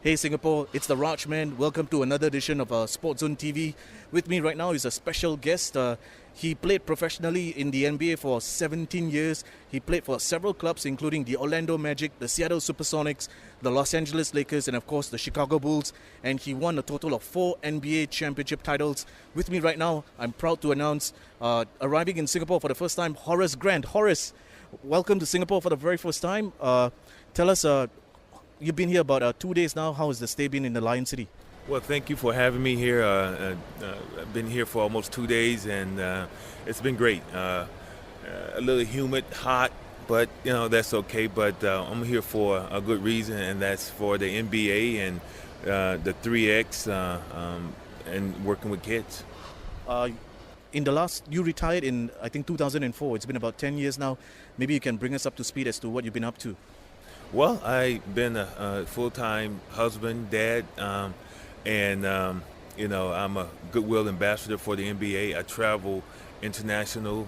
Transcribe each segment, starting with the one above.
Hey Singapore, it's the RAJMAN. Welcome to another edition of Sports Zone TV. With me right now is a special guest. He played professionally in the NBA for 17 years. He played for several clubs including the Orlando Magic, the Seattle Supersonics, the Los Angeles Lakers and of course the Chicago Bulls. And he won a total of 4 NBA championship titles. With me right now, I'm proud to announce arriving in Singapore for the first time, Horace Grant. Horace, welcome to Singapore for the very first time. Tell us, you've been here about 2 days now. How has the stay been in the Lion City? Well, thank you for having me here. I've been here for almost 2 days, and it's been great. A little humid, hot, but that's okay. But I'm here for a good reason, and that's for the NBA and the 3X and working with kids. You retired in, I think, 2004. It's been about 10 years now. Maybe you can bring us up to speed as to what you've been up to. Well, I've been a full-time husband, dad, and I'm a goodwill ambassador for the NBA. I travel internationally,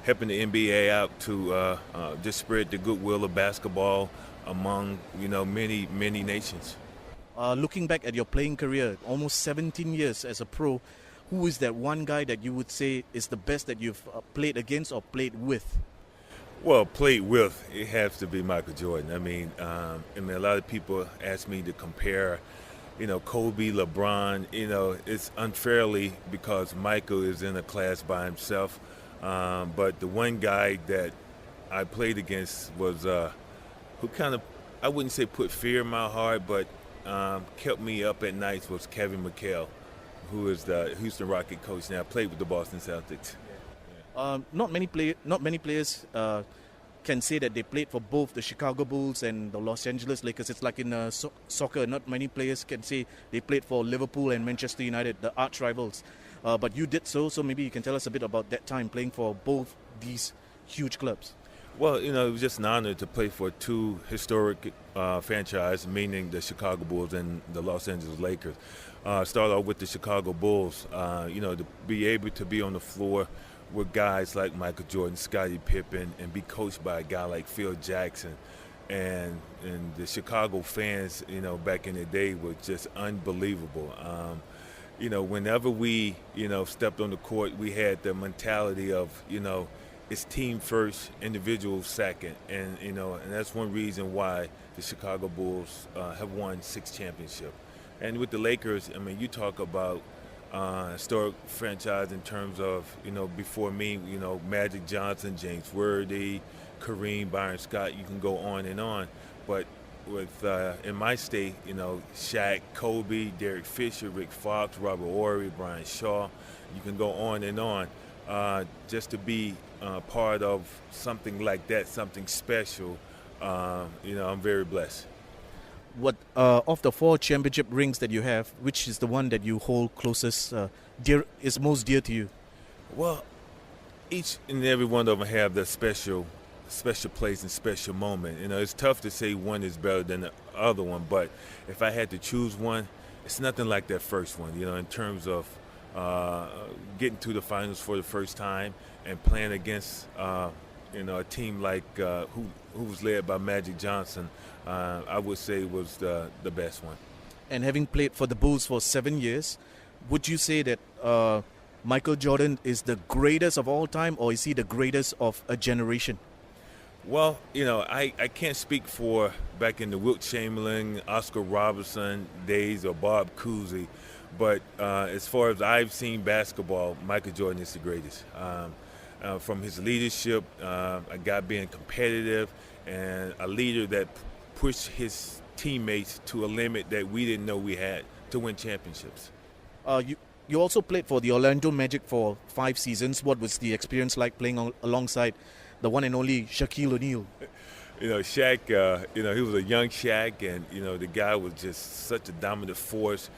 helping the NBA out to just spread the goodwill of basketball among many nations. Looking back at your playing career, almost 17 years as a pro, who is that one guy that you would say is the best that you've played against or played with? Well, played with, it has to be Michael Jordan. I mean, a lot of people ask me to compare, Kobe, LeBron. It's unfairly because Michael is in a class by himself. But the one guy that I played against was who kind of, I wouldn't say put fear in my heart, but kept me up at nights was Kevin McHale, who is the Houston Rocket coach now. Played with the Boston Celtics. Not many players can say that they played for both the Chicago Bulls and the Los Angeles Lakers. It's like in soccer, not many players can say they played for Liverpool and Manchester United, the arch rivals. But you did so maybe you can tell us a bit about that time playing for both these huge clubs. Well, it was just an honor to play for two historic franchises, meaning the Chicago Bulls and the Los Angeles Lakers. Start off with the Chicago Bulls, to be able to be on the floor with guys like Michael Jordan, Scottie Pippen, and be coached by a guy like Phil Jackson. And the Chicago fans, back in the day were just unbelievable. Whenever we, stepped on the court, we had the mentality of, it's team first, individual second. And that's one reason why the Chicago Bulls have won 6 championships. And with the Lakers, you talk about historic franchise in terms of, before me, Magic Johnson, James Worthy, Kareem, Byron Scott, you can go on and on. But with, in my state, Shaq, Kobe, Derek Fisher, Rick Fox, Robert Horry, Brian Shaw, you can go on and on. Just to be part of something like that, something special, I'm very blessed. What of the 4 championship rings that you have, which is the one that you hold closest, is most dear to you? Well, each and every one of them have their special place and special moment. It's tough to say one is better than the other one, but if I had to choose one, it's nothing like that first one. In terms of getting to the finals for the first time and playing against a team like who was led by Magic Johnson, I would say was the best one. And having played for the Bulls for 7 years, would you say that Michael Jordan is the greatest of all time, or is he the greatest of a generation? Well, I can't speak for back in the Wilt Chamberlain, Oscar Robertson days or Bob Cousy, but as far as I've seen basketball, Michael Jordan is the greatest. From his leadership, a guy being competitive, and a leader that pushed his teammates to a limit that we didn't know we had to win championships. You also played for the Orlando Magic for 5 seasons. What was the experience like playing alongside the one and only Shaquille O'Neal? Shaq, he was a young Shaq, and, the guy was just such a dominant force,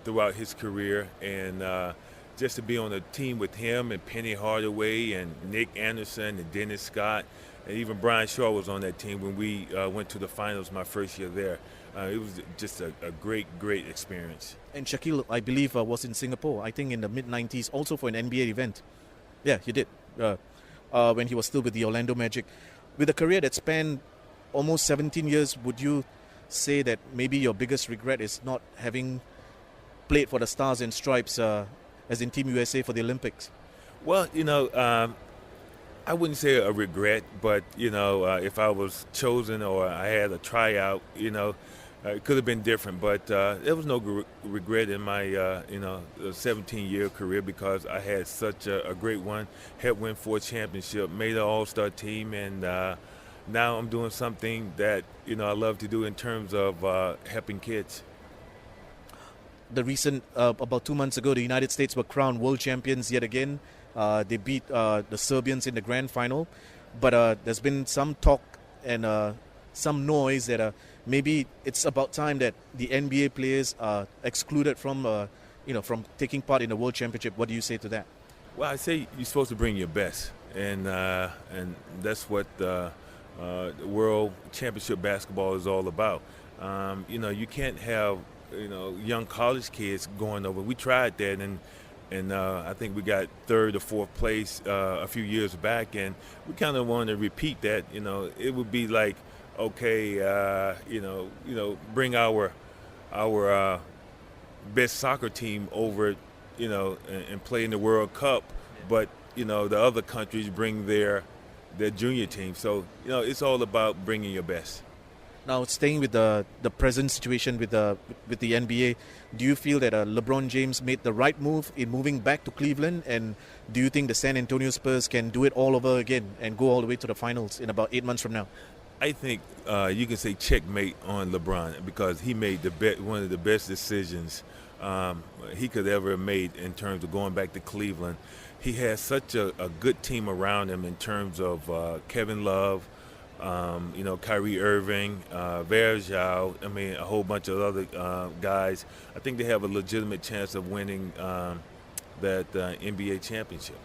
throughout his career. And just to be on a team with him and Penny Hardaway and Nick Anderson and Dennis Scott, and even Brian Shaw was on that team when we went to the finals my first year there. It was just a great experience. And Shaquille, I believe, was in Singapore, I think in the mid-90s, also for an NBA event. Yeah, he did, when he was still with the Orlando Magic. With a career that spanned almost 17 years, would you say that maybe your biggest regret is not having played for the Stars and Stripes as in Team USA for the Olympics? Well, I wouldn't say a regret, but if I was chosen or I had a tryout, it could have been different. But there was no regret in my 17-year career because I had such a great one. Helped win 4 championships, made an All-Star team, and now I'm doing something that I love to do in terms of helping kids. The recent about 2 months ago, the United States were crowned world champions yet again. They beat the Serbians in the grand final, but there's been some talk and some noise that maybe it's about time that the NBA players are excluded from from taking part in the World Championship. What do you say to that? Well, I say you're supposed to bring your best, and that's what the World Championship basketball is all about. You can't have young college kids going over. We tried that, and I think we got 3rd or 4th place a few years back, and we kind of wanted to repeat that. It would be like, okay, bring our best soccer team over, and play in the World Cup, but the other countries bring their junior team. So it's all about bringing your best. Now, staying with the present situation with the NBA, do you feel that LeBron James made the right move in moving back to Cleveland? And do you think the San Antonio Spurs can do it all over again and go all the way to the finals in about 8 months from now? I think you can say checkmate on LeBron because he made one of the best decisions he could ever have made in terms of going back to Cleveland. He has such a good team around him in terms of Kevin Love, Kyrie Irving, Verjao, a whole bunch of other guys. I think they have a legitimate chance of winning that NBA championship.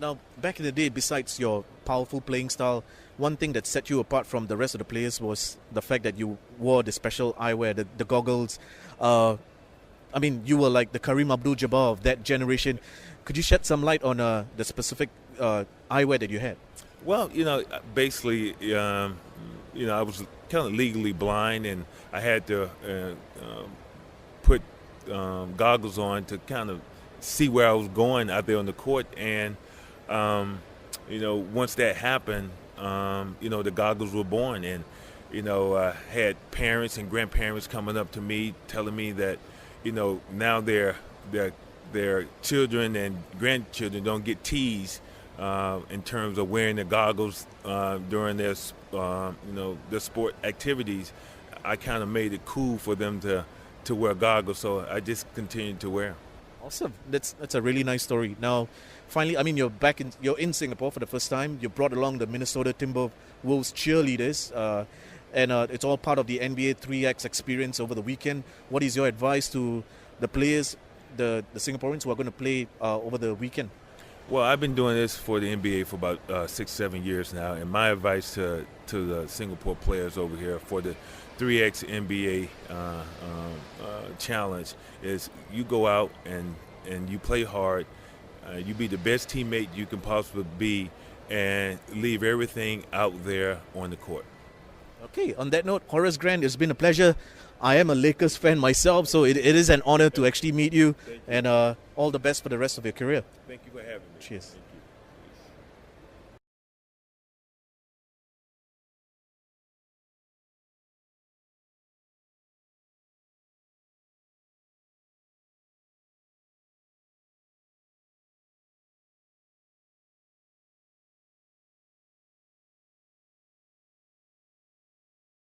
Now, back in the day, besides your powerful playing style, one thing that set you apart from the rest of the players was the fact that you wore the special eyewear, the goggles. You were like the Kareem Abdul-Jabbar of that generation. Could you shed some light on the specific eyewear that you had? Well, basically, I was kind of legally blind, and I had to put goggles on to kind of see where I was going out there on the court. And, once that happened, the goggles were born. And, I had parents and grandparents coming up to me telling me that, now their children and grandchildren don't get teased in terms of wearing the goggles during their sport activities. I kind of made it cool for them to wear goggles, so I just continued to wear. Awesome. That's a really nice story. Now, finally, you're in Singapore for the first time. You brought along the Minnesota Timberwolves cheerleaders, and it's all part of the NBA 3X experience over the weekend. What is your advice to the players, the Singaporeans who are going to play over the weekend? Well, I've been doing this for the NBA for about 6-7 years now, and my advice to the Singapore players over here for the 3X NBA challenge is you go out and you play hard, you be the best teammate you can possibly be, and leave everything out there on the court. Okay, on that note, Horace Grant, it's been a pleasure. I am a Lakers fan myself, so it is an honor to actually meet you, and all the best for the rest of your career. Thank you for having me. Cheers.